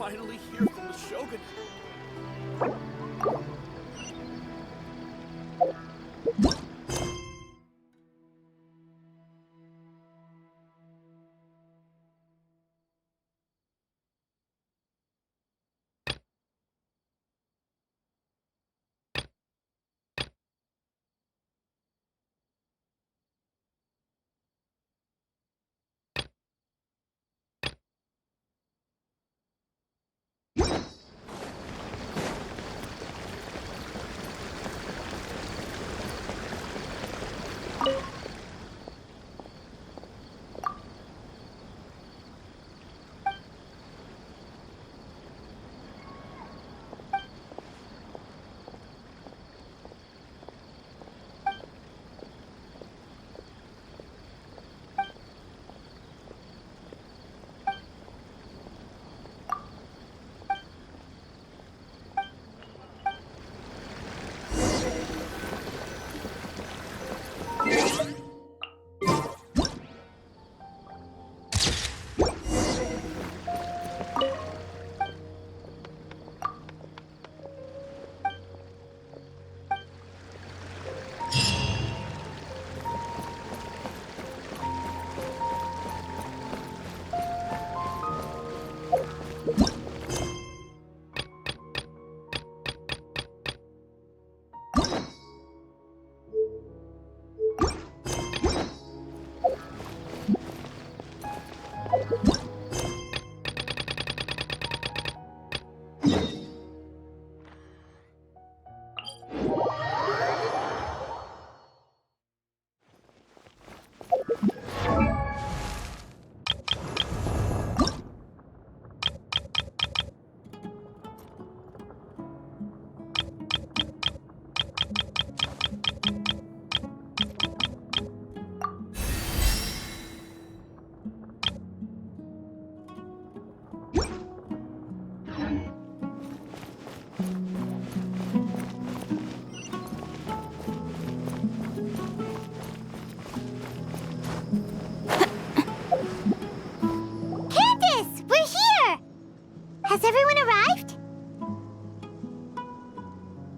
finally hear from the Shogun.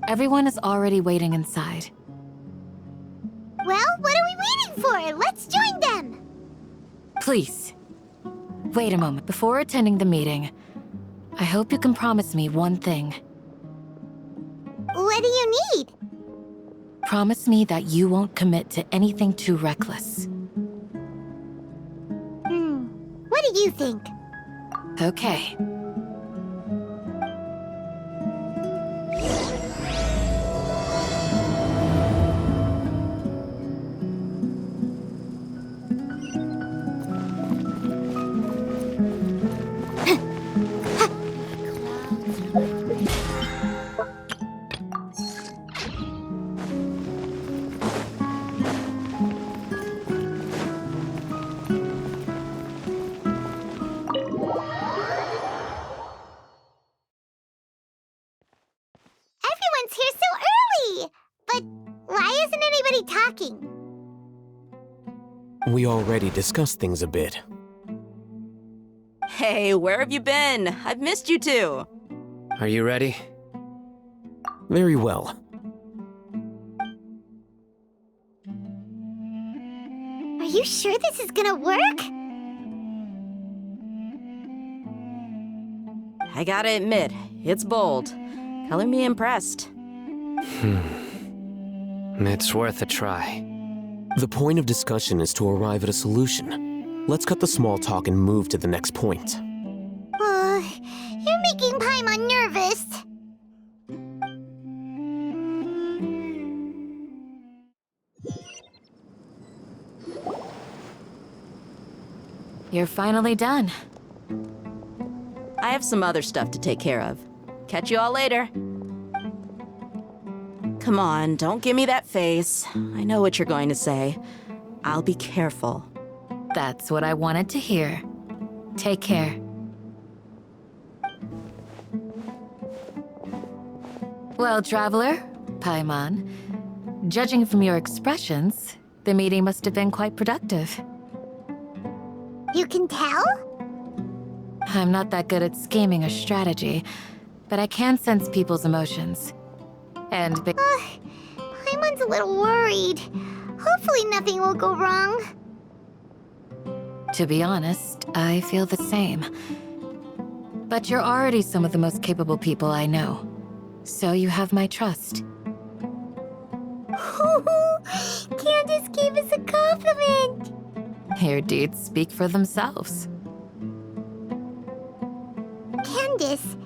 Everyone is already waiting inside. Well, what are we waiting for? Let's join them! Please, wait a moment. Before attending the meeting, I hope you can promise me one thing. What do you need? Promise me that you won't commit to anything too reckless. What do you think? Okay. We already discussed things a bit. Hey, where have you been? I've missed you too. Are you ready? Very well. Are you sure this is gonna work? I gotta admit, it's bold. Color me impressed. It's worth a try. The point of discussion is to arrive at a solution. Let's cut the small talk and move to the next point. You're making Paimon nervous. You're finally done. I have some other stuff to take care of. Catch you all later. Come on, don't give me that face. I know what you're going to say. I'll be careful. That's what I wanted to hear. Take care. Well, traveler, Paimon, judging from your expressions, the meeting must have been quite productive. You can tell? I'm not that good at scheming or strategy, but I can sense people's emotions. And Paimon's a little worried. Hopefully nothing will go wrong. to be honest, I feel the same. But you're already some of the most capable people I know, so you have my trust. Candace gave us a compliment. Your deeds speak for themselves. Candace,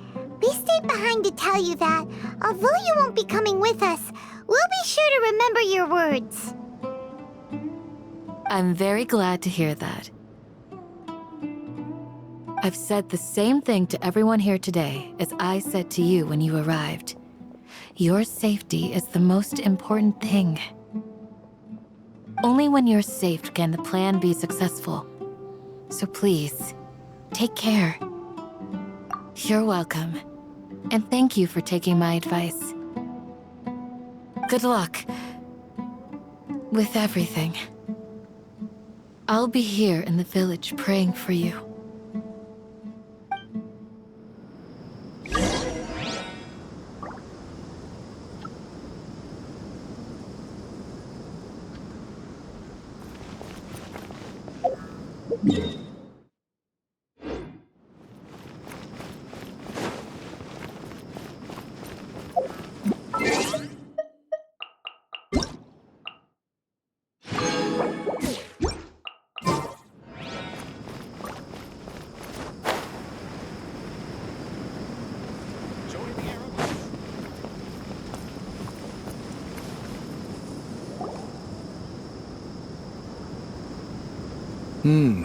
we stayed behind to tell you that, although you won't be coming with us, we'll be sure to remember your words. I'm very glad to hear that. I've said the same thing to everyone here today as I said to you when you arrived. Your safety is the most important thing. Only when you're safe can the plan be successful. So please, take care. You're welcome. And thank you for taking my advice. Good luck with everything. I'll be here in the village praying for you.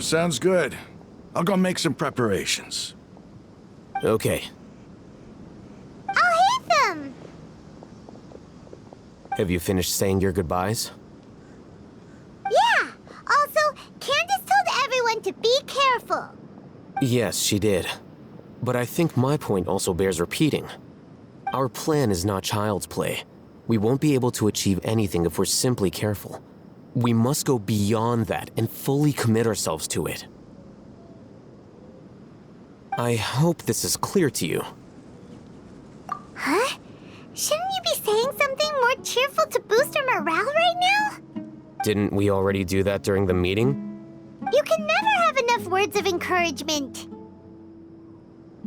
Sounds good. I'll go make some preparations. Okay. I'll hit them! Have you finished saying your goodbyes? Yeah! Also, Candace told everyone to be careful. Yes, she did. But I think my point also bears repeating. Our plan is not child's play. We won't be able to achieve anything if we're simply careful. We must go beyond that and fully commit ourselves to it. I hope this is clear to you. Huh? Shouldn't you be saying something more cheerful to boost our morale right now? Didn't we already do that during the meeting? You can never have enough words of encouragement.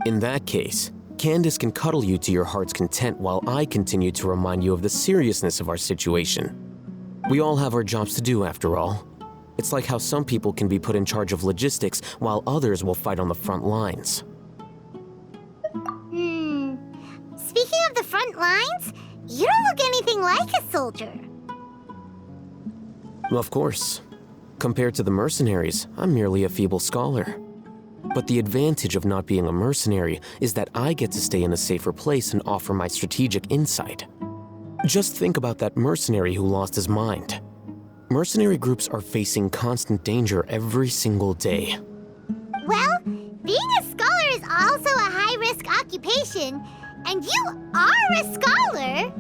In that case, Candace can cuddle you to your heart's content while I continue to remind you of the seriousness of our situation. We all have our jobs to do, after all. It's like how some people can be put in charge of logistics while others will fight on the front lines. Speaking of the front lines, you don't look anything like a soldier. Of course. Compared to the mercenaries, I'm merely a feeble scholar. But the advantage of not being a mercenary is that I get to stay in a safer place and offer my strategic insight. Just think about that mercenary who lost his mind. Mercenary groups are facing constant danger every single day. Well, being a scholar is also a high-risk occupation, and you are a scholar!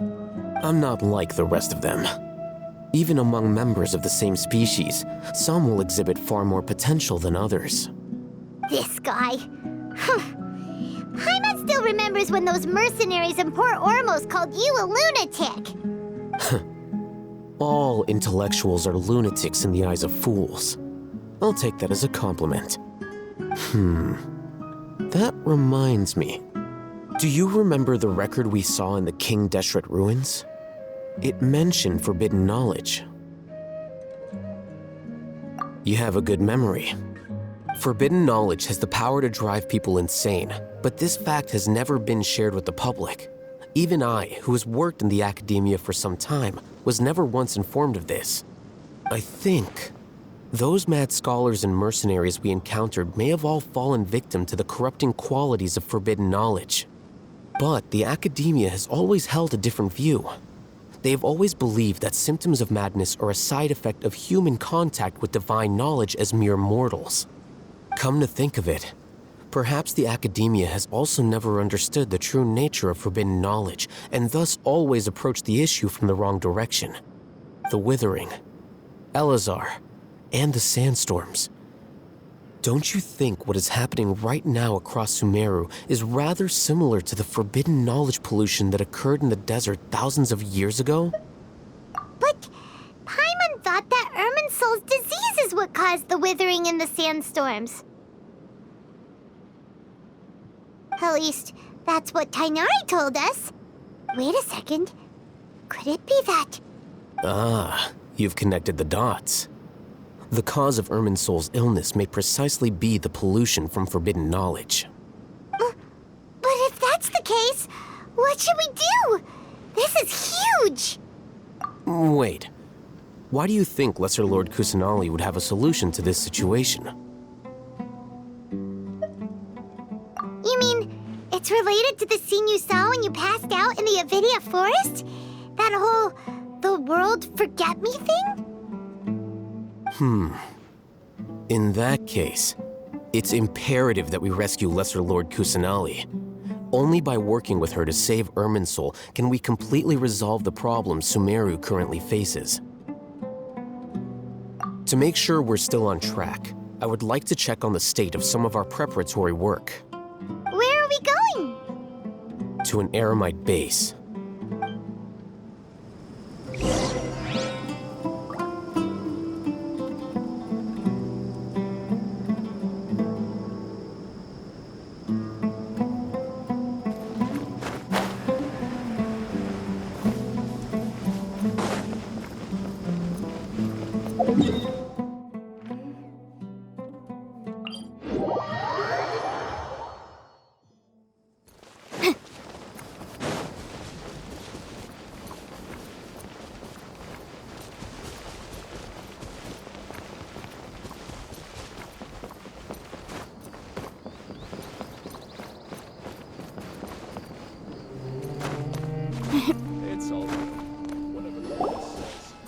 I'm not like the rest of them. Even among members of the same species, some will exhibit far more potential than others. This guy. Paimon still remembers when those mercenaries in Port Ormos called you a lunatic. All intellectuals are lunatics in the eyes of fools. I'll take that as a compliment. That reminds me. Do you remember the record we saw in the King Deshret ruins? It mentioned forbidden knowledge. You have a good memory. Forbidden knowledge has the power to drive people insane, but this fact has never been shared with the public. Even I, who has worked in the academia for some time, was never once informed of this. I think those mad scholars and mercenaries we encountered may have all fallen victim to the corrupting qualities of forbidden knowledge. But the academia has always held a different view. They have always believed that symptoms of madness are a side effect of human contact with divine knowledge as mere mortals. Come to think of it, perhaps the academia has also never understood the true nature of forbidden knowledge and thus always approached the issue from the wrong direction. The Withering, Elazar, and the Sandstorms. Don't you think what is happening right now across Sumeru is rather similar to the forbidden knowledge pollution that occurred in the desert thousands of years ago? But Paimon thought that Irminsul's disease is what caused the withering and the sandstorms. At least, that's what Tainari told us. Wait a second. Could it be that... Ah, you've connected the dots. The cause of Irminsul's illness may precisely be the pollution from forbidden knowledge. But if that's the case, what should we do? This is huge! Wait. Why do you think Lesser Lord Kusanali would have a solution to this situation? You mean, it's related to the scene you saw when you passed out in the Avidia forest? That whole... the world forget me thing? In that case, it's imperative that we rescue Lesser Lord Kusanali. Only by working with her to save Irminsul can we completely resolve the problems Sumeru currently faces. To make sure we're still on track, I would like to check on the state of some of our preparatory work. Where are we going? To an Eremite base.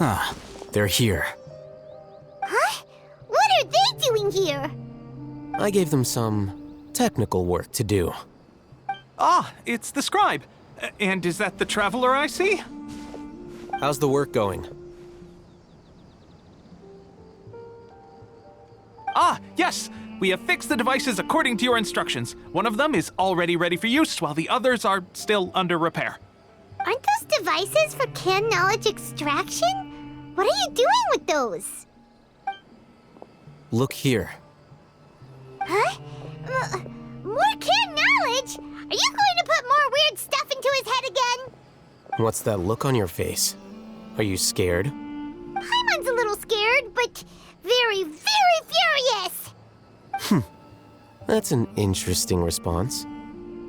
Ah, they're here. Huh? What are they doing here? I gave them some technical work to do. Ah, it's the scribe. And is that the traveler I see? How's the work going? Ah, yes! We have fixed the devices according to your instructions. One of them is already ready for use, while the others are still under repair. Aren't those devices for canned knowledge extraction? What are you doing with those? Look here. Huh? More canned knowledge? Are you going to put more weird stuff into his head again? What's that look on your face? Are you scared? Paimon's a little scared, but very, very furious! That's an interesting response.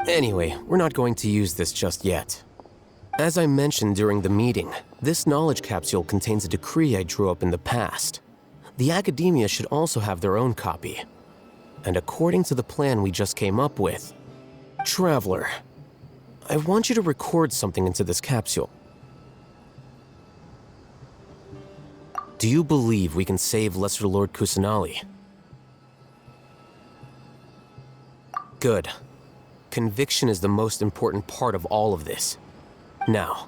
Anyway, we're not going to use this just yet. As I mentioned during the meeting, this knowledge capsule contains a decree I drew up in the past. The academia should also have their own copy. And according to the plan we just came up with, Traveler, I want you to record something into this capsule. Do you believe we can save Lesser Lord Kusanali? Good. Conviction is the most important part of all of this. Now,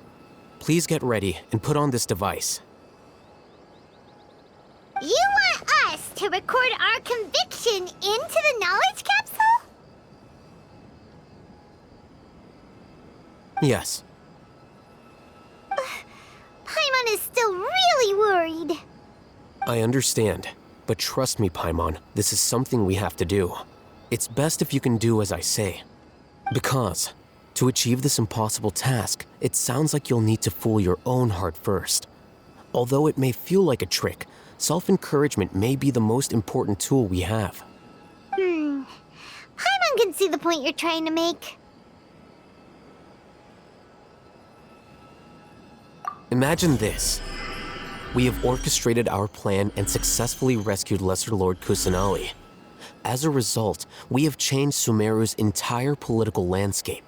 please get ready and put on this device. You want us to record our conviction into the knowledge capsule? Yes. Paimon is still really worried. I understand, but trust me, Paimon, this is something we have to do. It's best if you can do as I say. Because, to achieve this impossible task, it sounds like you'll need to fool your own heart first. Although it may feel like a trick, self-encouragement may be the most important tool we have. Paimon can see the point you're trying to make. Imagine this. We have orchestrated our plan and successfully rescued Lesser Lord Kusanali. As a result, we have changed Sumeru's entire political landscape.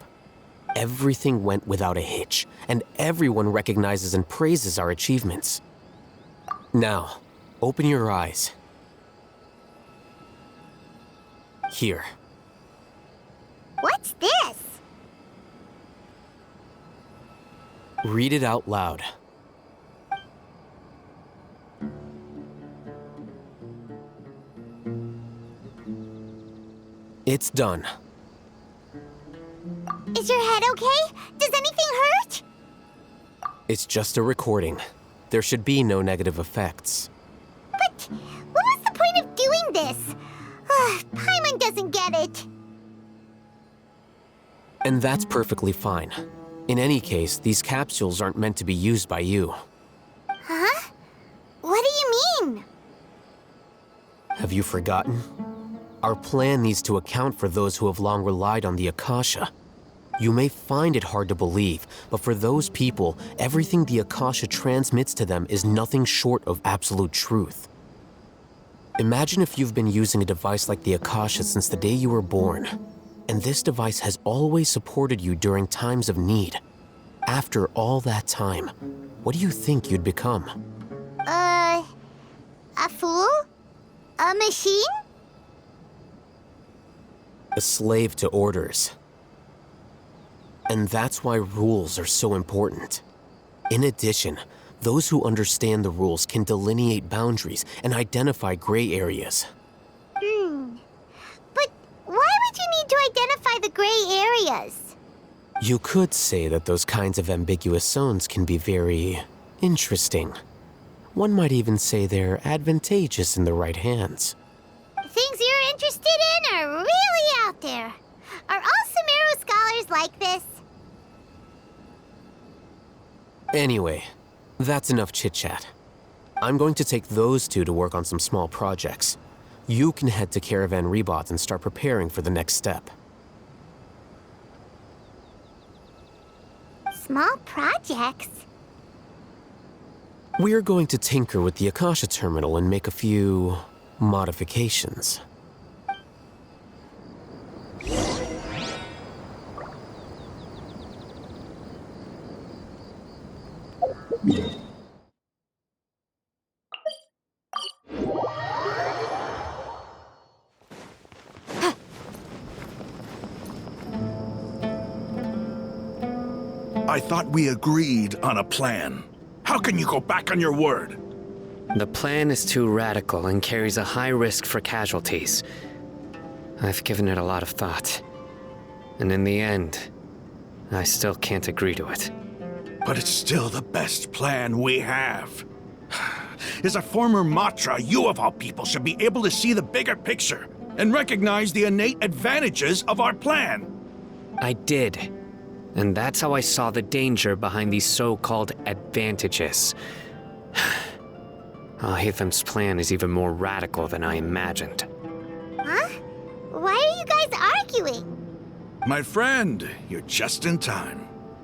Everything went without a hitch, and everyone recognizes and praises our achievements. Now, open your eyes. Here. What's this? Read it out loud. It's done. Is your head okay? Does anything hurt? It's just a recording. There should be no negative effects. But what was the point of doing this? Paimon doesn't get it. And that's perfectly fine. In any case, these capsules aren't meant to be used by you. Huh? What do you mean? Have you forgotten? Our plan needs to account for those who have long relied on the Akasha. You may find it hard to believe, but for those people, everything the Akasha transmits to them is nothing short of absolute truth. Imagine if you've been using a device like the Akasha since the day you were born, and this device has always supported you during times of need. After all that time, what do you think you'd become? A fool? A machine? A slave to orders. And that's why rules are so important. In addition, those who understand the rules can delineate boundaries and identify gray areas. But why would you need to identify the gray areas? You could say that those kinds of ambiguous zones can be very interesting. One might even say they're advantageous in the right hands. The things you're interested in are really out there. Are all Sumeru scholars like this? Anyway, that's enough chit-chat. I'm going to take those two to work on some small projects. You can head to Caravan Rebot and start preparing for the next step. Small projects? We're going to tinker with the Akasha terminal and make a few modifications. I thought we agreed on a plan. How can you go back on your word? The plan is too radical and carries a high risk for casualties. I've given it a lot of thought. And in the end, I still can't agree to it. But it's still the best plan we have. As a former Matra, you of all people should be able to see the bigger picture and recognize the innate advantages of our plan. I did. And that's how I saw the danger behind these so-called advantages. Al-Haytham's plan is even more radical than I imagined. Huh? Why are you guys arguing? My friend, you're just in time.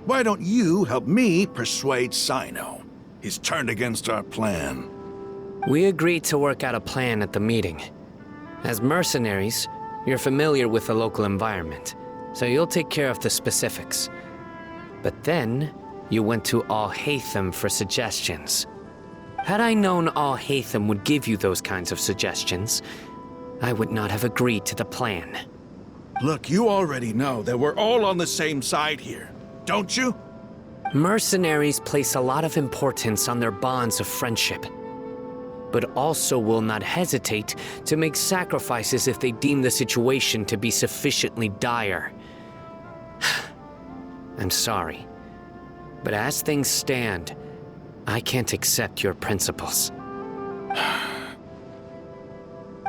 Why don't you help me persuade Sino? He's turned against our plan. We agreed to work out a plan at the meeting. As mercenaries, you're familiar with the local environment, so you'll take care of the specifics. But then, you went to Al-Haytham for suggestions. Had I known Al-Haytham would give you those kinds of suggestions, I would not have agreed to the plan. Look, you already know that we're all on the same side here, don't you? Mercenaries place a lot of importance on their bonds of friendship, but also will not hesitate to make sacrifices if they deem the situation to be sufficiently dire. I'm sorry, but as things stand, I can't accept your principles.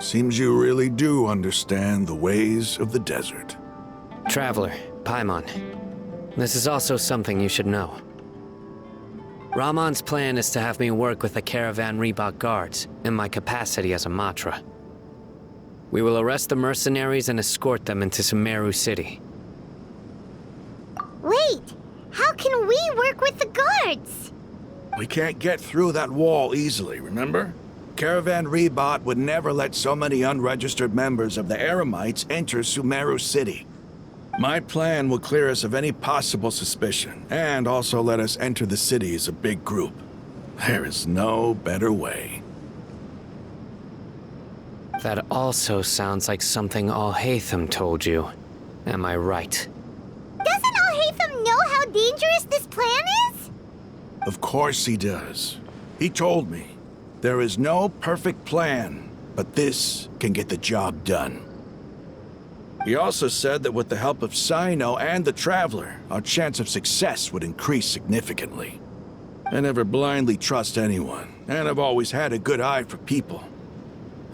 Seems you really do understand the ways of the desert. Traveler, Paimon, this is also something you should know. Rahman's plan is to have me work with the Caravan Rebot guards in my capacity as a Matra. We will arrest the mercenaries and escort them into Sumeru City. Wait, how can we work with the guards? We can't get through that wall easily, remember? Caravan Rebot would never let so many unregistered members of the Eremites enter Sumeru City. My plan will clear us of any possible suspicion, and also let us enter the city as a big group. There is no better way. That also sounds like something Al-Haytham told you. Am I right? Doesn't Al-Haytham know how dangerous this plan is? Of course he does. He told me. There is no perfect plan, but this can get the job done. He also said that with the help of Sino and the Traveler, our chance of success would increase significantly. I never blindly trust anyone, and I've always had a good eye for people.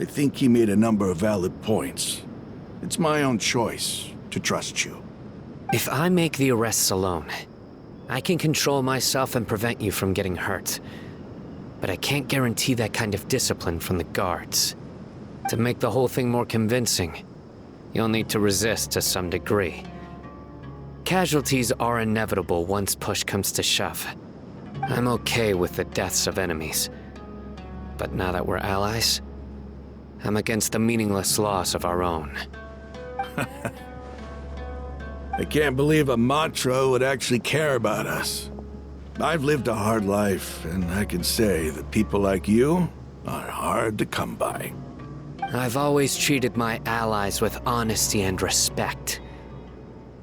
I think he made a number of valid points. It's my own choice to trust you. If I make the arrests alone, I can control myself and prevent you from getting hurt. But I can't guarantee that kind of discipline from the guards. To make the whole thing more convincing, you'll need to resist to some degree. Casualties are inevitable once push comes to shove. I'm okay with the deaths of enemies. But now that we're allies, I'm against the meaningless loss of our own. I can't believe a Matra would actually care about us. I've lived a hard life, and I can say that people like you are hard to come by. I've always treated my allies with honesty and respect.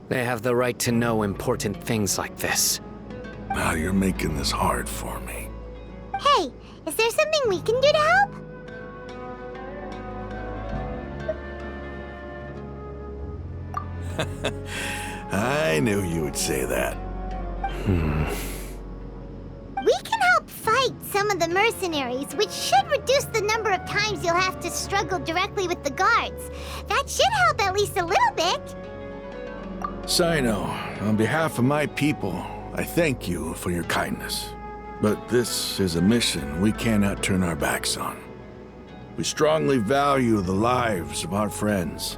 They have the right to know important things like this. Now you're making this hard for me. Hey, is there something we can do to help? I knew you would say that. We can help fight some of the mercenaries, which should reduce the number of times you'll have to struggle directly with the guards. That should help at least a little bit. Sino, on behalf of my people, I thank you for your kindness. But this is a mission we cannot turn our backs on. We strongly value the lives of our friends,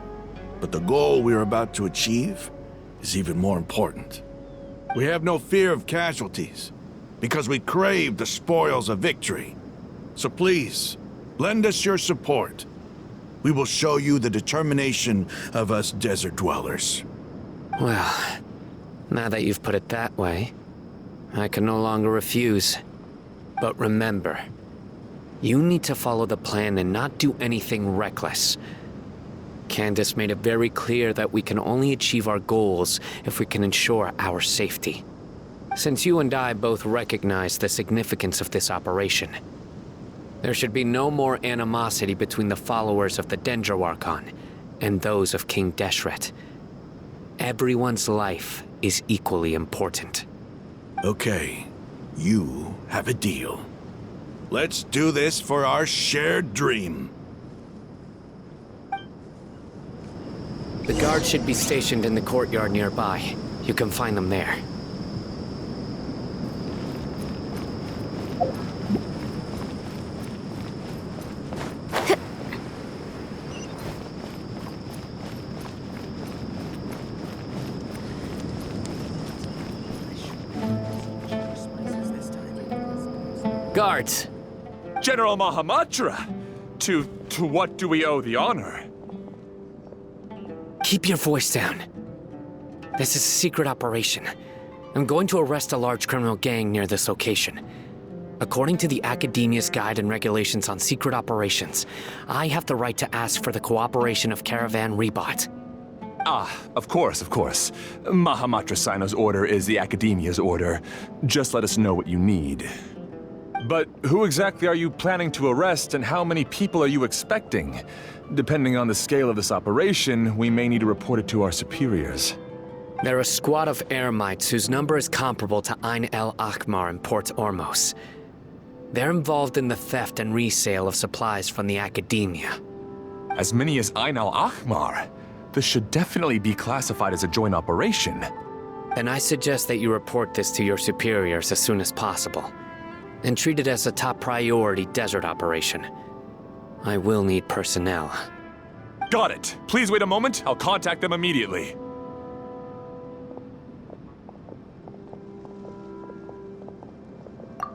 but the goal we are about to achieve is even more important. We have no fear of casualties, because we crave the spoils of victory. So please, lend us your support. We will show you the determination of us desert dwellers. Well, now that you've put it that way, I can no longer refuse. But remember, you need to follow the plan and not do anything reckless. Candace made it very clear that we can only achieve our goals if we can ensure our safety. Since you and I both recognize the significance of this operation, there should be no more animosity between the followers of the Dendroarchon and those of King Deshret. Everyone's life is equally important. Okay, you have a deal. Let's do this for our shared dream. The guards should be stationed in the courtyard nearby. You can find them there. Guards! General Mahamatra! To what do we owe the honor? Keep your voice down. This is a secret operation. I'm going to arrest a large criminal gang near this location. According to the Academia's Guide and Regulations on Secret Operations, I have the right to ask for the cooperation of Caravan Rebot. Ah, of course. Mahamatra Sino's order is the Academia's order. Just let us know what you need. But who exactly are you planning to arrest, and how many people are you expecting? Depending on the scale of this operation, we may need to report it to our superiors. They're a squad of Eremites whose number is comparable to Ain el Akhmar in Port Ormos. They're involved in the theft and resale of supplies from the Academia. As many as Ain el Akhmar? This should definitely be classified as a joint operation. Then I suggest that you report this to your superiors as soon as possible, and treat it as a top priority desert operation. I will need personnel. Got it. Please wait a moment. I'll contact them immediately.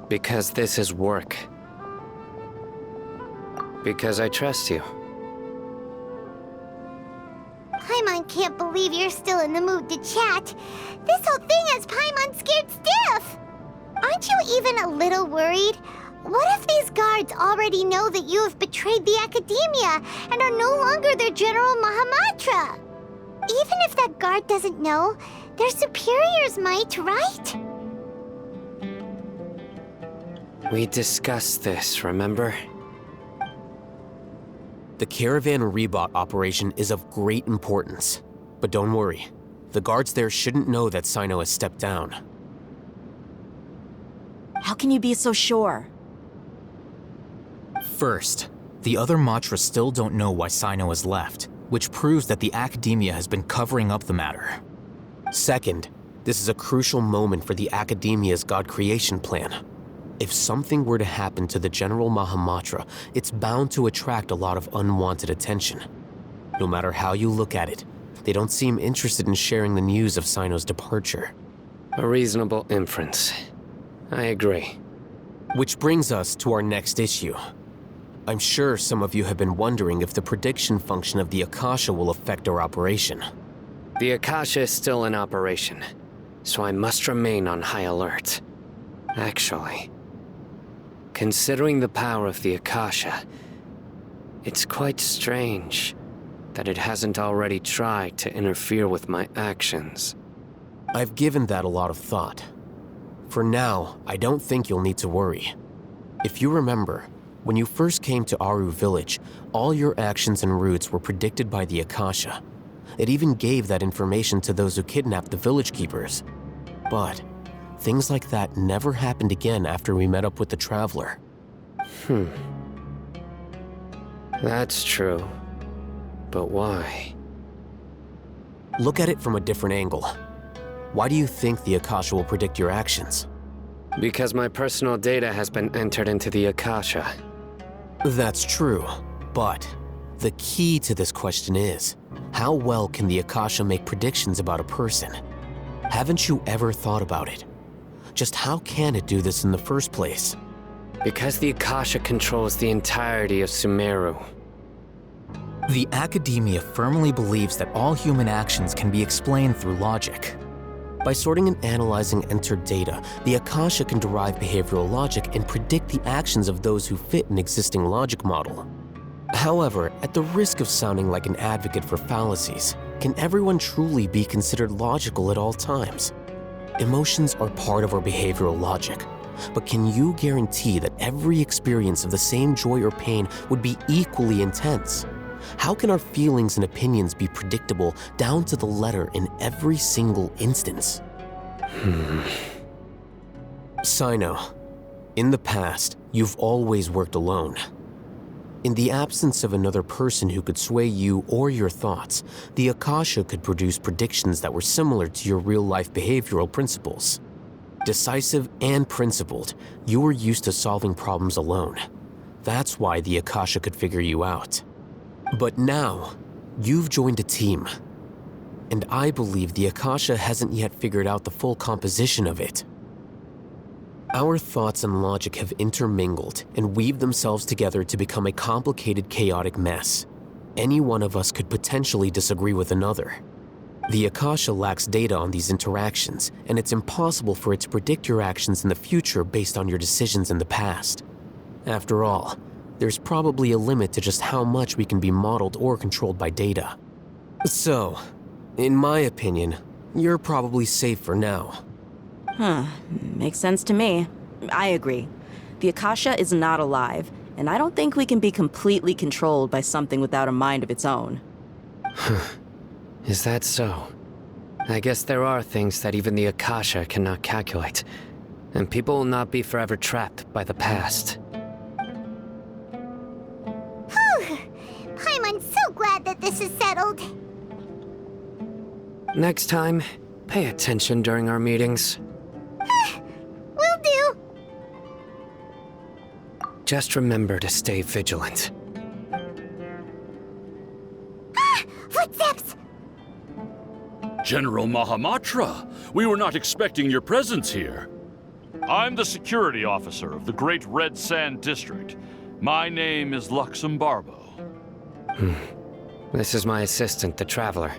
Because this is work. Because I trust you. Paimon can't believe you're still in the mood to chat. This whole thing has Paimon scared stiff. Aren't you even a little worried? What if these guards already know that you have betrayed the Academia and are no longer their General Mahamatra? Even if that guard doesn't know, their superiors might, right? We discussed this, remember? The Caravan Rebot operation is of great importance. But don't worry, the guards there shouldn't know that Sino has stepped down. How can you be so sure? First, the other Matra still don't know why Sino has left, which proves that the Academia has been covering up the matter. Second, this is a crucial moment for the Academia's God creation plan. If something were to happen to the General Mahamatra, it's bound to attract a lot of unwanted attention. No matter how you look at it, they don't seem interested in sharing the news of Sino's departure. A reasonable inference. I agree. Which brings us to our next issue. I'm sure some of you have been wondering if the prediction function of the Akasha will affect our operation. The Akasha is still in operation, so I must remain on high alert. Actually, considering the power of the Akasha, it's quite strange that it hasn't already tried to interfere with my actions. I've given that a lot of thought. For now, I don't think you'll need to worry. If you remember, when you first came to Aru Village, all your actions and routes were predicted by the Akasha. It even gave that information to those who kidnapped the village keepers. But things like that never happened again after we met up with the Traveler. That's true. But why? Look at it from a different angle. Why do you think the Akasha will predict your actions? Because my personal data has been entered into the Akasha. That's true, but the key to this question is, how well can the Akasha make predictions about a person? Haven't you ever thought about it? Just how can it do this in the first place? Because the Akasha controls the entirety of Sumeru. The Academia firmly believes that all human actions can be explained through logic. By sorting and analyzing entered data, the Akasha can derive behavioral logic and predict the actions of those who fit an existing logic model. However, at the risk of sounding like an advocate for fallacies, can everyone truly be considered logical at all times? Emotions are part of our behavioral logic, but can you guarantee that every experience of the same joy or pain would be equally intense? How can our feelings and opinions be predictable down to the letter in every single instance? Sino, in the past, you've always worked alone. In the absence of another person who could sway you or your thoughts, the Akasha could produce predictions that were similar to your real-life behavioral principles. Decisive and principled, you were used to solving problems alone. That's why the Akasha could figure you out. But now, you've joined a team. And I believe the Akasha hasn't yet figured out the full composition of it. Our thoughts and logic have intermingled and weaved themselves together to become a complicated, chaotic mess. Any one of us could potentially disagree with another. The Akasha lacks data on these interactions, and it's impossible for it to predict your actions in the future based on your decisions in the past. After all, there's probably a limit to just how much we can be modeled or controlled by data. So, in my opinion, you're probably safe for now. Makes sense to me. I agree. The Akasha is not alive, and I don't think we can be completely controlled by something without a mind of its own. Is that so? I guess there are things that even the Akasha cannot calculate, and people will not be forever trapped by the past. Paimon's so glad that this is settled. Next time, pay attention during our meetings. Will do. Just remember to stay vigilant. Footsteps! General Mahamatra, we were not expecting your presence here. I'm the security officer of the Great Red Sand District. My name is Luxembarbo. This is my assistant, the Traveler.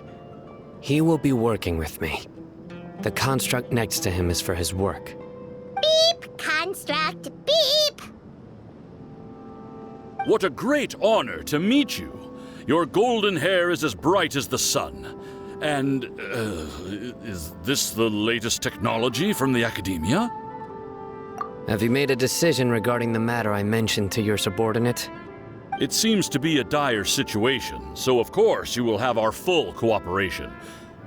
He will be working with me. The construct next to him is for his work. Beep! Construct, beep! What a great honor to meet you. Your golden hair is as bright as the sun. And, is this the latest technology from the Academia? Have you made a decision regarding the matter I mentioned to your subordinate? It seems to be a dire situation, so of course you will have our full cooperation.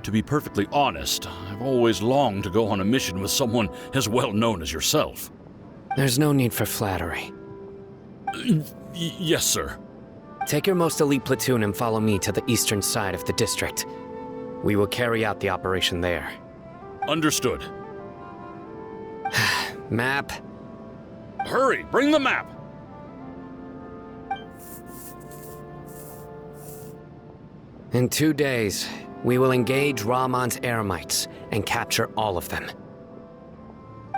To be perfectly honest, I've always longed to go on a mission with someone as well known as yourself. There's no need for flattery. Yes, sir. Take your most elite platoon and follow me to the eastern side of the district. We will carry out the operation there. Understood. Map. Hurry, bring the map! In 2 days, we will engage Rahman's Eremites and capture all of them.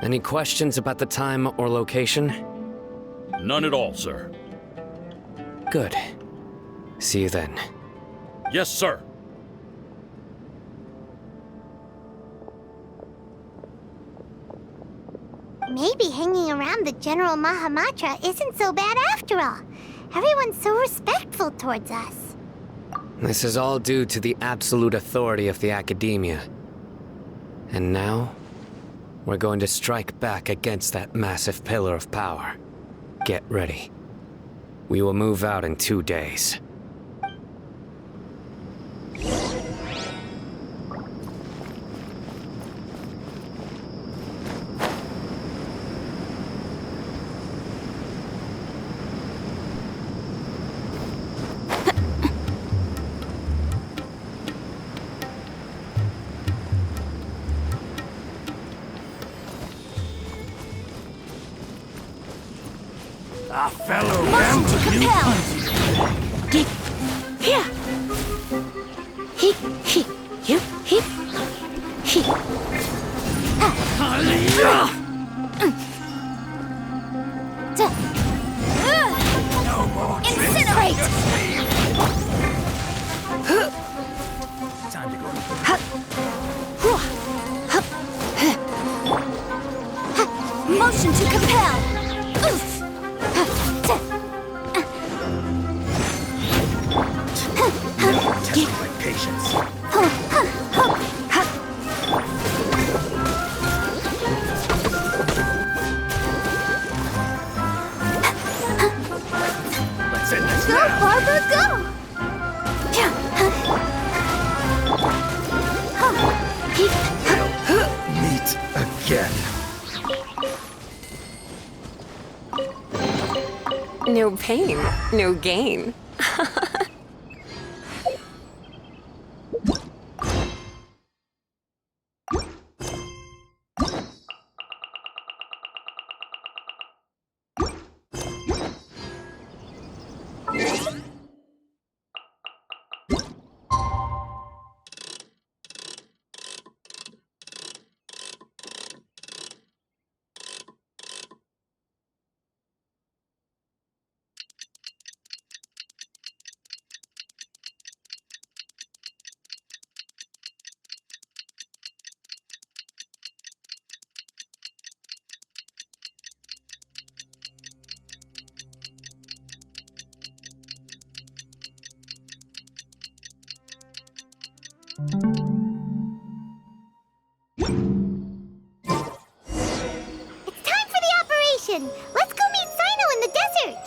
Any questions about the time or location? None at all, sir. Good. See you then. Yes, sir. Maybe hanging around the General Mahamatra isn't so bad after all. Everyone's so respectful towards us. This is all due to the absolute authority of the Academia. And now, we're going to strike back against that massive pillar of power. Get ready. We will move out in 2 days. Our fellow Motion to compel! Here! He, you, he. No more Incinerate! time to go. Motion to compel! Test my patience. Let's end this Go, now. Barbara, go! Meet again. No pain, no gain. It's time for the operation! Let's go meet Sino in the desert!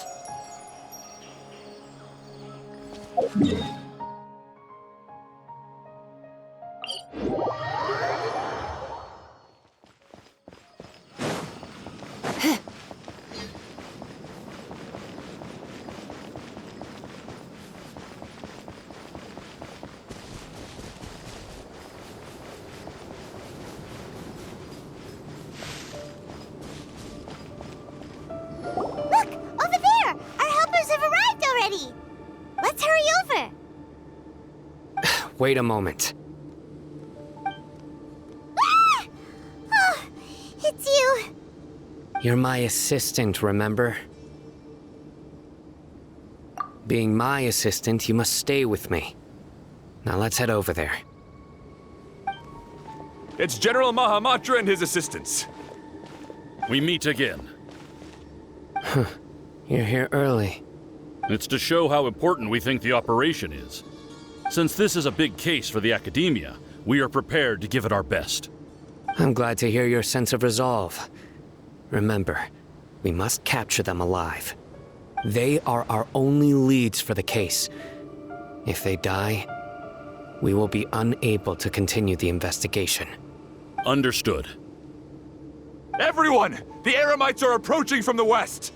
Look! Over there! Our helpers have arrived already! Let's hurry over! Wait a moment. Ah! Oh, it's you! You're my assistant, remember? Being my assistant, you must stay with me. Now let's head over there. It's General Mahamatra and his assistants. We meet again. You're here early. It's to show how important we think the operation is. Since this is a big case for the Academia, we are prepared to give it our best. I'm glad to hear your sense of resolve. Remember, we must capture them alive. They are our only leads for the case. If they die, we will be unable to continue the investigation. Understood. Everyone! The Eremites are approaching from the west!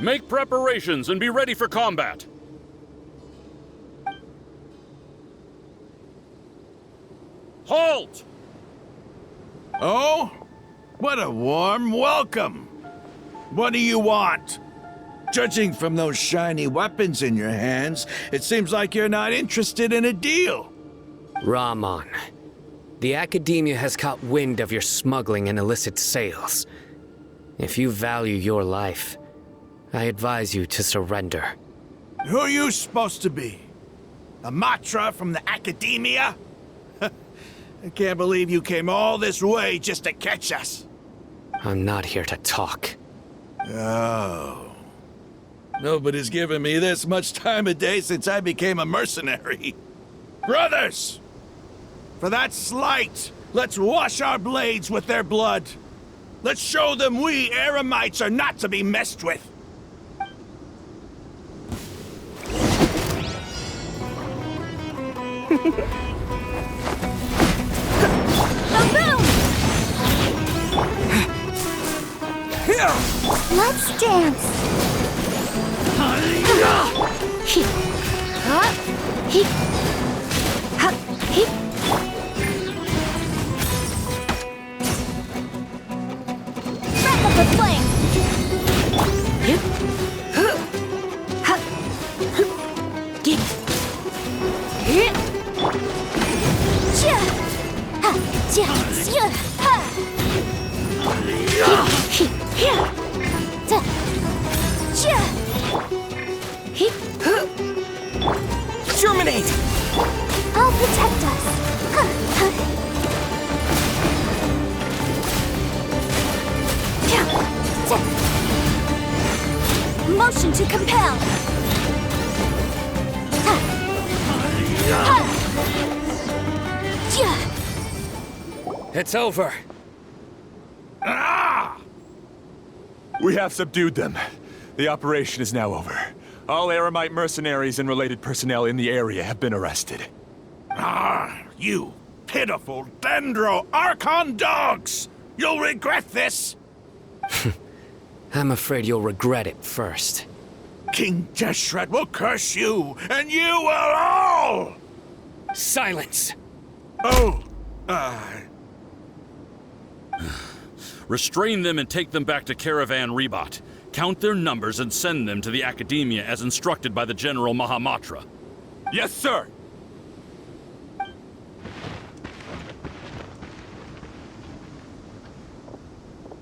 Make preparations and be ready for combat. Halt! Oh? What a warm welcome! What do you want? Judging from those shiny weapons in your hands, it seems like you're not interested in a deal. Rahman, the Academia has caught wind of your smuggling and illicit sales. If you value your life, I advise you to surrender. Who are you supposed to be? A Matra from the Academia? I can't believe you came all this way just to catch us. I'm not here to talk. Oh. Nobody's given me this much time of day since I became a mercenary. Brothers! For that slight, let's wash our blades with their blood. Let's show them we Eremites are not to be messed with. Let's dance. Wrap up the flame. Terminate! I'll protect us. Motion to compel. It's over. Ah! We have subdued them. The operation is now over. All Eremite mercenaries and related personnel in the area have been arrested. Ah, you pitiful Dendro Archon dogs! You'll regret this! I'm afraid you'll regret it first. King Jeshret will curse you, and you will all! Silence! Oh, Restrain them and take them back to Caravan Rebot. Count their numbers and send them to the Academia as instructed by the General Mahamatra. Yes, sir!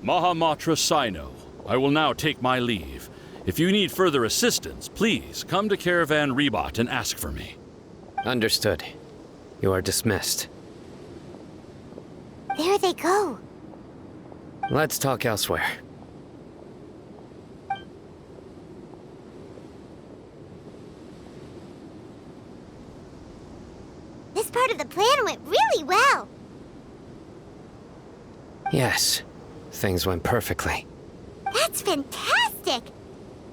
Mahamatra Sino, I will now take my leave. If you need further assistance, please come to Caravan Rebot and ask for me. Understood. You are dismissed. There they go. Let's talk elsewhere. This part of the plan went really well. Yes, things went perfectly. That's fantastic!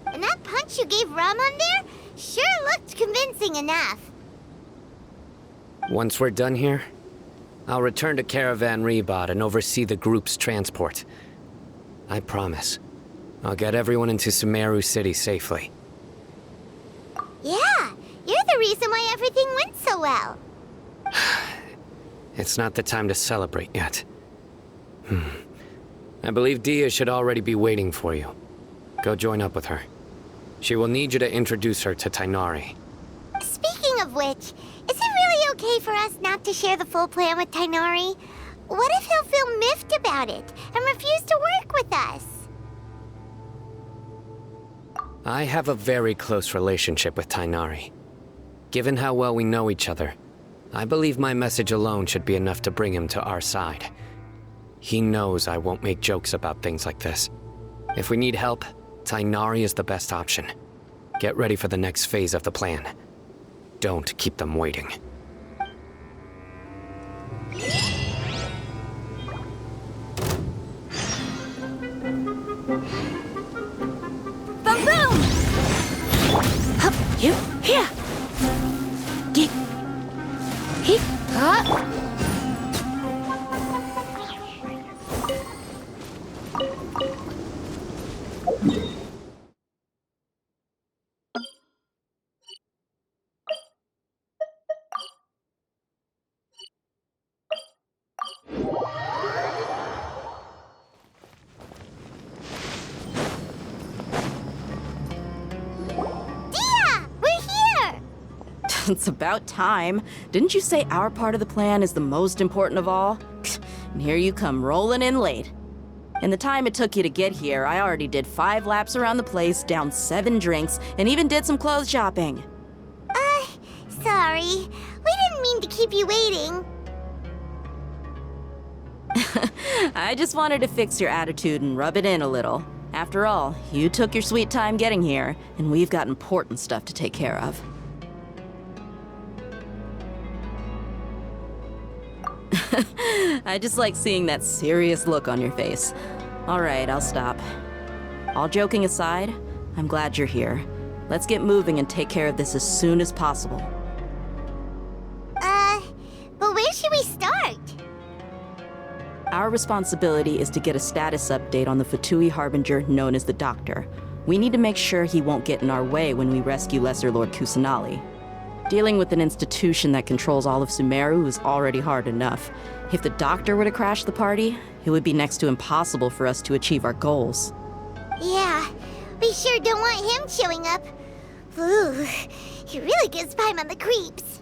And that punch you gave Rahman there sure looked convincing enough. Once we're done here, I'll return to Caravan Rebot and oversee the group's transport. I promise. I'll get everyone into Sumeru City safely. Yeah, you're the reason why everything went so well. It's not the time to celebrate yet. I believe Dia should already be waiting for you. Go join up with her. She will need you to introduce her to Tainari. Speaking of which, is it really okay for us not to share the full plan with Tainari? What if he'll feel miffed about it and refuse to work with us? I have a very close relationship with Tainari. Given how well we know each other, I believe my message alone should be enough to bring him to our side. He knows I won't make jokes about things like this. If we need help, Tainari is the best option. Get ready for the next phase of the plan. Don't keep them waiting. Boom boom! Here. Get. Here. It's about time. Didn't you say our part of the plan is the most important of all? And here you come rolling in late. In the time it took you to get here, I already did 5 laps around the place, downed 7 drinks, and even did some clothes shopping. Sorry. We didn't mean to keep you waiting. I just wanted to fix your attitude and rub it in a little. After all, you took your sweet time getting here, and we've got important stuff to take care of. I just like seeing that serious look on your face. All right, I'll stop. All joking aside, I'm glad you're here. Let's get moving and take care of this as soon as possible. But where should we start? Our responsibility is to get a status update on the Fatui Harbinger known as the Doctor. We need to make sure he won't get in our way when we rescue Lesser Lord Kusanali. Dealing with an institution that controls all of Sumeru is already hard enough. If the Doctor were to crash the party, it would be next to impossible for us to achieve our goals. Yeah, we sure don't want him showing up. Ooh, he really gives Paimon the creeps.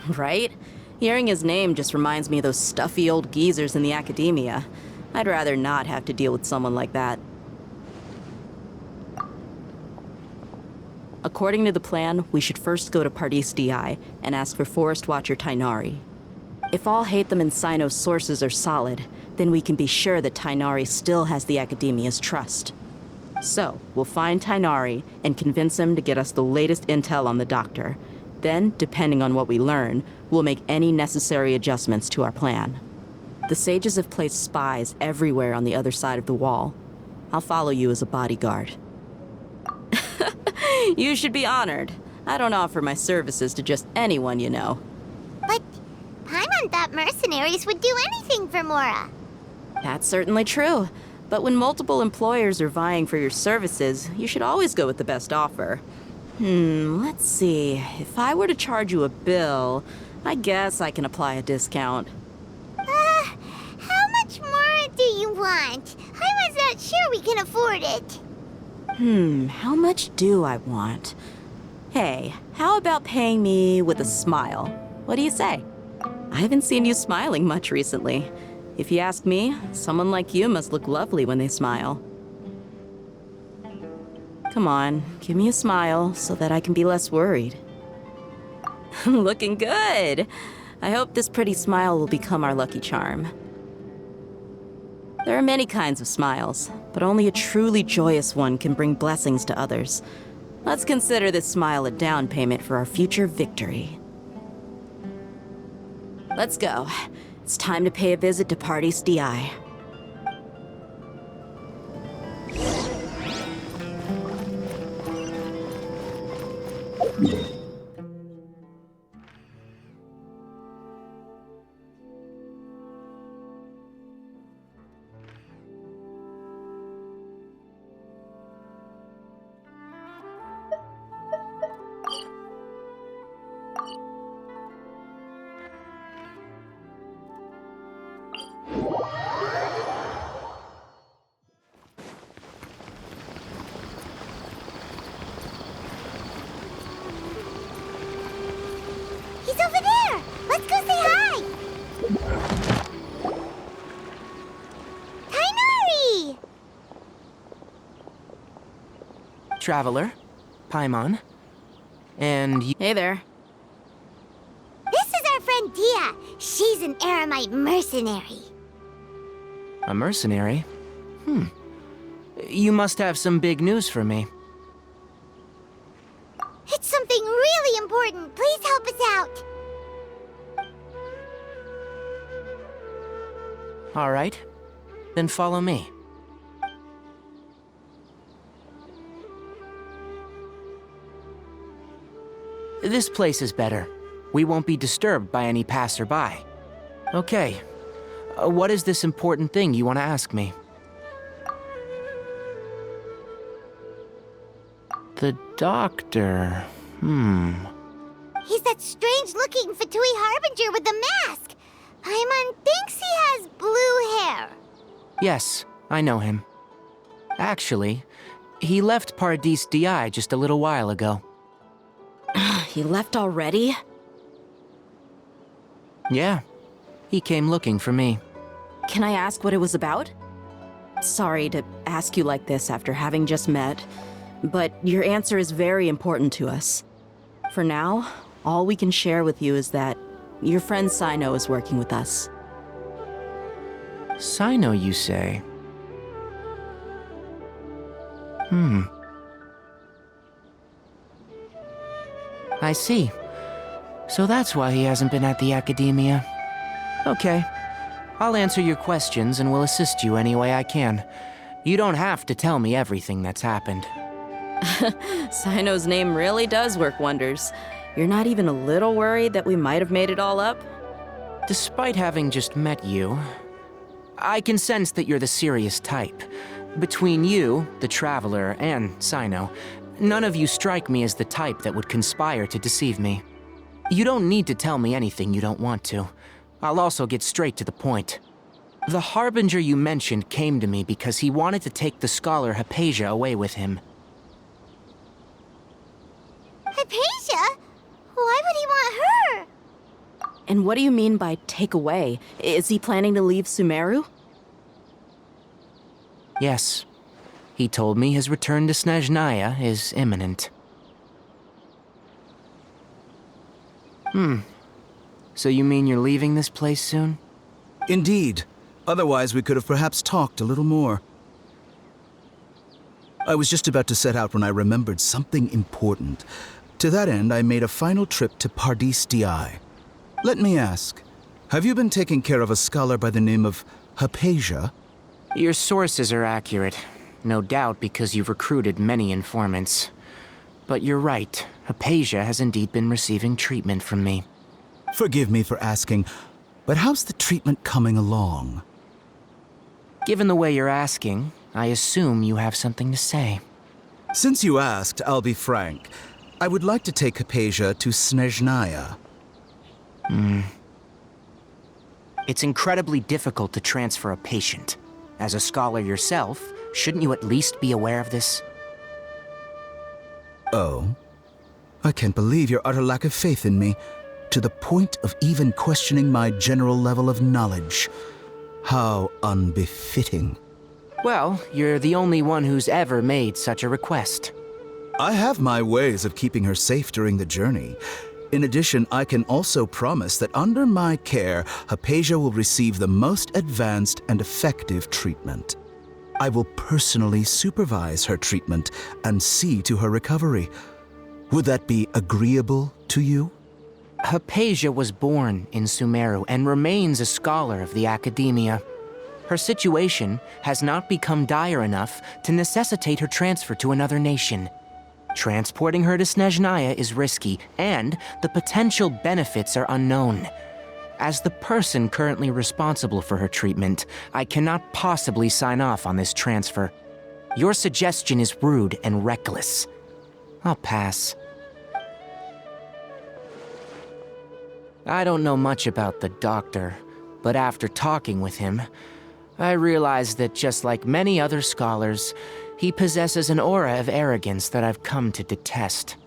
Right? Hearing his name just reminds me of those stuffy old geezers in the academia. I'd rather not have to deal with someone like that. According to the plan, we should first go to Pardis DI and ask for Forest Watcher Tainari. If all Hatham and Sino's sources are solid, then we can be sure that Tainari still has the Academia's trust. So, we'll find Tainari and convince him to get us the latest intel on the Doctor. Then, depending on what we learn, we'll make any necessary adjustments to our plan. The sages have placed spies everywhere on the other side of the wall. I'll follow you as a bodyguard. You should be honored. I don't offer my services to just anyone you know. But Paimon thought mercenaries would do anything for Mora. That's certainly true. But when multiple employers are vying for your services, you should always go with the best offer. Let's see. If I were to charge you a bill, I guess I can apply a discount. How much more do you want? I was not sure we can afford it. How much do I want? Hey, how about paying me with a smile? What do you say? I haven't seen you smiling much recently. If you ask me, someone like you must look lovely when they smile. Come on, give me a smile so that I can be less worried. Looking good! I hope this pretty smile will become our lucky charm. There are many kinds of smiles, but only a truly joyous one can bring blessings to others. Let's consider this smile a down payment for our future victory. Let's go. It's time to pay a visit to Pardis DI. He's over there! Let's go say hi! Tainari! Traveler, Paimon, and you. Hey there. This is our friend Dia. She's an Aramite mercenary. A mercenary? You must have some big news for me. It's something really important. Please help us out. All right, then follow me. This place is better. We won't be disturbed by any passerby. Okay. What is this important thing you want to ask me? The doctor. He's that strange-looking Fatui Harbinger with the mask. Paimon thinks he has blue hair. Yes, I know him. Actually, he left Paradis DI just a little while ago. He left already? Yeah. He came looking for me. Can I ask what it was about? Sorry to ask you like this after having just met, but your answer is very important to us. For now, all we can share with you is that your friend Sino is working with us. Sino, you say? I see. So that's why he hasn't been at the academia. Okay. I'll answer your questions and will assist you any way I can. You don't have to tell me everything that's happened. Sino's name really does work wonders. You're not even a little worried that we might have made it all up? Despite having just met you, I can sense that you're the serious type. Between you, the Traveler, and Sino, none of you strike me as the type that would conspire to deceive me. You don't need to tell me anything you don't want to. I'll also get straight to the point. The Harbinger you mentioned came to me because he wanted to take the scholar Hypatia away with him. Hypatia? Why would he want her? And what do you mean by take away? Is he planning to leave Sumeru? Yes. He told me his return to Snezhnaya is imminent. So you mean you're leaving this place soon? Indeed. Otherwise, we could have perhaps talked a little more. I was just about to set out when I remembered something important. To that end, I made a final trip to Paradis DI. Let me ask, have you been taking care of a scholar by the name of Hypatia? Your sources are accurate. No doubt because you've recruited many informants. But you're right, Hypatia has indeed been receiving treatment from me. Forgive me for asking, but how's the treatment coming along? Given the way you're asking, I assume you have something to say. Since you asked, I'll be frank. I would like to take Hypatia to Snezhnaya. It's incredibly difficult to transfer a patient. As a scholar yourself, shouldn't you at least be aware of this? Oh? I can't believe your utter lack of faith in me, to the point of even questioning my general level of knowledge. How unbefitting. Well, you're the only one who's ever made such a request. I have my ways of keeping her safe during the journey. In addition, I can also promise that under my care, Hypatia will receive the most advanced and effective treatment. I will personally supervise her treatment and see to her recovery. Would that be agreeable to you? Hypatia was born in Sumeru and remains a scholar of the academia. Her situation has not become dire enough to necessitate her transfer to another nation. Transporting her to Snezhnaya is risky, and the potential benefits are unknown. As the person currently responsible for her treatment, I cannot possibly sign off on this transfer. Your suggestion is rude and reckless. I'll pass. I don't know much about the doctor, but after talking with him, I realized that just like many other scholars, he possesses an aura of arrogance that I've come to detest.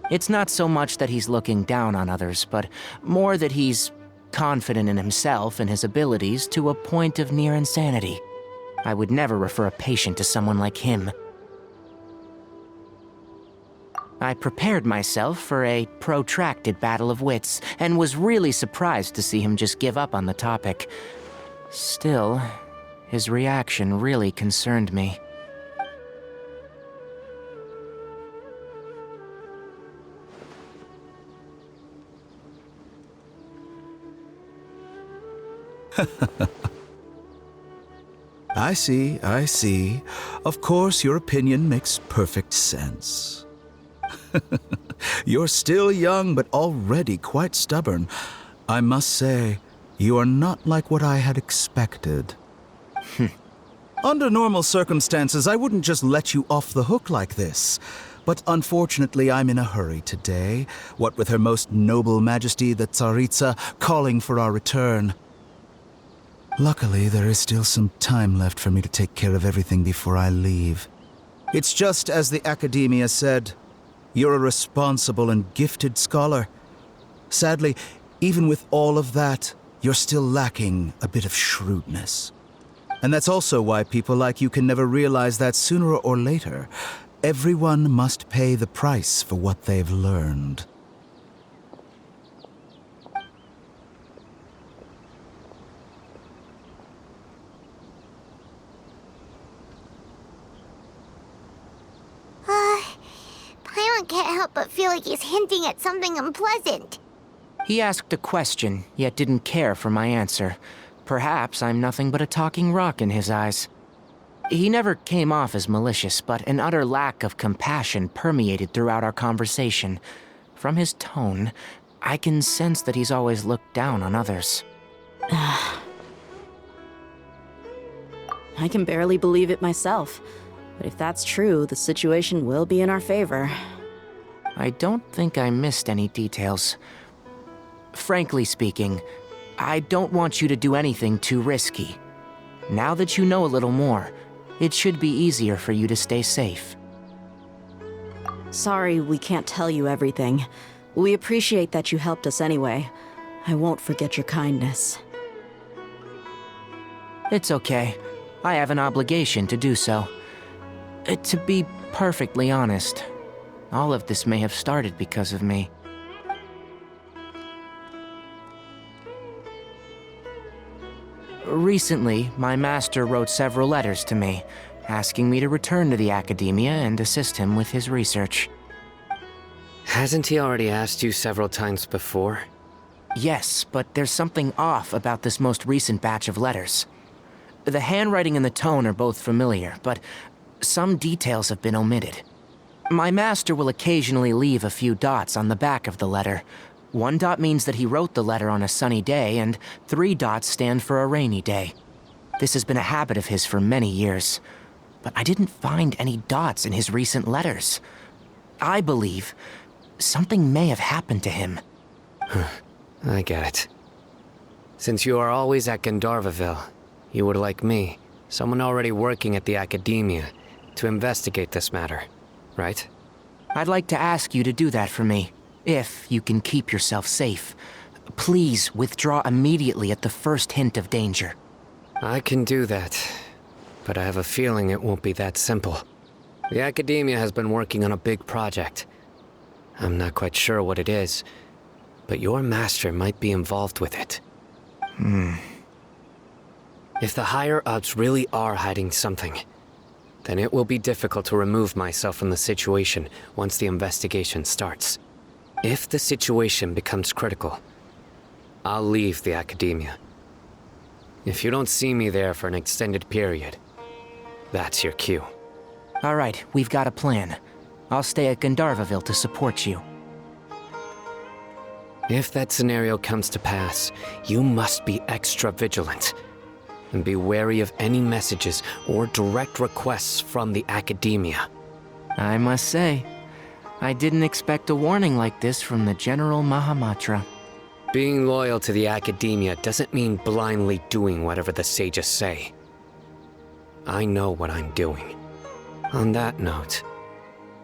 It's not so much that he's looking down on others, but more that he's confident in himself and his abilities to a point of near insanity. I would never refer a patient to someone like him. I prepared myself for a protracted battle of wits, and was really surprised to see him just give up on the topic. Still, his reaction really concerned me. I see, I see. Of course, your opinion makes perfect sense. You're still young, but already quite stubborn. I must say, you are not like what I had expected. Under normal circumstances, I wouldn't just let you off the hook like this. But unfortunately, I'm in a hurry today, what with Her Most Noble Majesty the Tsaritsa calling for our return. Luckily, there is still some time left for me to take care of everything before I leave. It's just as the Academia said, you're a responsible and gifted scholar. Sadly, even with all of that, you're still lacking a bit of shrewdness. And that's also why people like you can never realize that sooner or later, everyone must pay the price for what they've learned. Paimon can't help but feel like he's hinting at something unpleasant. He asked a question, yet didn't care for my answer. Perhaps I'm nothing but a talking rock in his eyes. He never came off as malicious, but an utter lack of compassion permeated throughout our conversation. From his tone, I can sense that he's always looked down on others. I can barely believe it myself. But if that's true, the situation will be in our favor. I don't think I missed any details. Frankly speaking, I don't want you to do anything too risky. Now that you know a little more, it should be easier for you to stay safe. Sorry we can't tell you everything. We appreciate that you helped us anyway. I won't forget your kindness. It's okay. I have an obligation to do so. To be perfectly honest, all of this may have started because of me. Recently, my master wrote several letters to me, asking me to return to the Academia and assist him with his research. Hasn't he already asked you several times before? Yes, but there's something off about this most recent batch of letters. The handwriting and the tone are both familiar, but some details have been omitted. My master will occasionally leave a few dots on the back of the letter. 1 dot means that he wrote the letter on a sunny day, and 3 dots stand for a rainy day. This has been a habit of his for many years, but I didn't find any dots in his recent letters. I believe something may have happened to him. I get it. Since you are always at Gandharvaville, you would like me, someone already working at the Academia, to investigate this matter, right? I'd like to ask you to do that for me, if you can keep yourself safe. Please withdraw immediately at the first hint of danger. I can do that, but I have a feeling it won't be that simple. The Academia has been working on a big project. I'm not quite sure what it is, but your master might be involved with it. If the higher-ups really are hiding something, then it will be difficult to remove myself from the situation once the investigation starts. If the situation becomes critical, I'll leave the Academia. If you don't see me there for an extended period, that's your cue. All right, we've got a plan. I'll stay at Gandharvaville to support you. If that scenario comes to pass, you must be extra vigilant. And be wary of any messages or direct requests from the Academia. I must say, I didn't expect a warning like this from the General Mahamatra. Being loyal to the Academia doesn't mean blindly doing whatever the sages say. I know what I'm doing. On that note,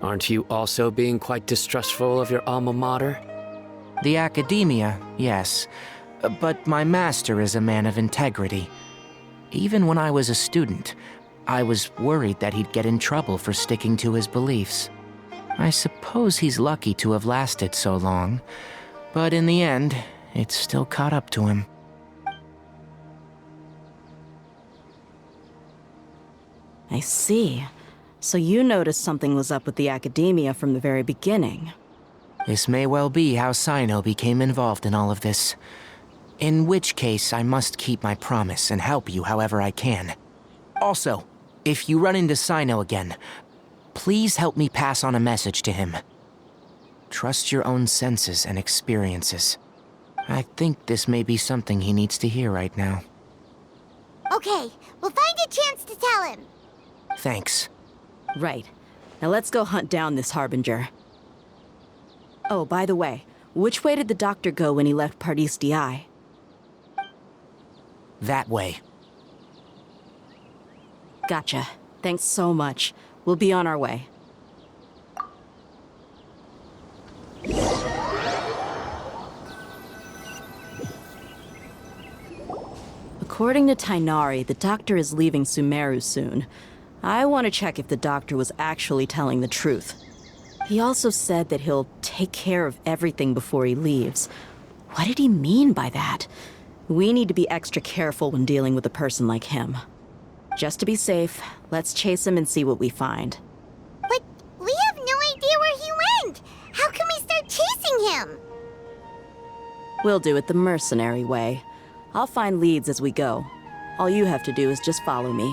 aren't you also being quite distrustful of your alma mater? The Academia, yes. But my master is a man of integrity. Even when I was a student, I was worried that he'd get in trouble for sticking to his beliefs. I suppose he's lucky to have lasted so long, but in the end, it's still caught up to him. I see. So you noticed something was up with the Academia from the very beginning. This may well be how Sino became involved in all of this. In which case, I must keep my promise and help you however I can. Also, if you run into Sino again, please help me pass on a message to him. Trust your own senses and experiences. I think this may be something he needs to hear right now. Okay, we'll find a chance to tell him. Thanks. Right. Now let's go hunt down this Harbinger. Oh, by the way, which way did the doctor go when he left Priceливание? That way. Gotcha. Thanks so much. We'll be on our way. According to Tighnari, the doctor is leaving Sumeru soon. I want to check if the doctor was actually telling the truth. He also said that he'll take care of everything before he leaves. What did he mean by that? We need to be extra careful when dealing with a person like him. Just to be safe, let's chase him and see what we find. But we have no idea where he went! How can we start chasing him? We'll do it the mercenary way. I'll find leads as we go. All you have to do is just follow me.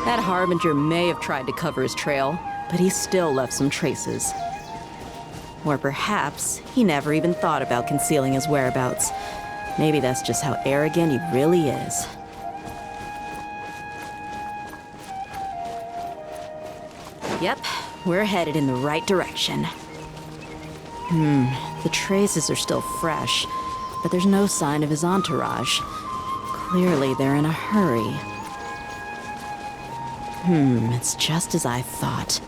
That Harbinger may have tried to cover his trail, but he still left some traces. Or perhaps he never even thought about concealing his whereabouts. Maybe that's just how arrogant he really is. Yep, we're headed in the right direction. The traces are still fresh, but there's no sign of his entourage. Clearly they're in a hurry. It's just as I thought.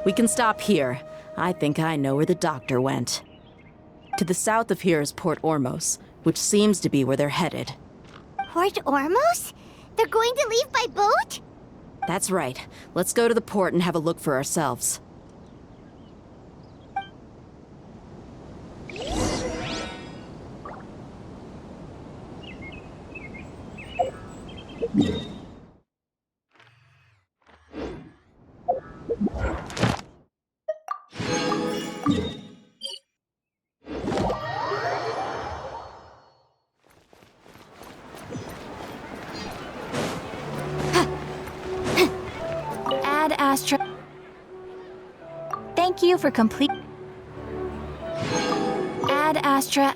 We can stop here. I think I know where the doctor went. To the south of here is Port Ormos, which seems to be where they're headed. Port Ormos? They're going to leave by boat? That's right. Let's go to the port and have a look for ourselves. Astra. Thank you for complete. Ad Astra.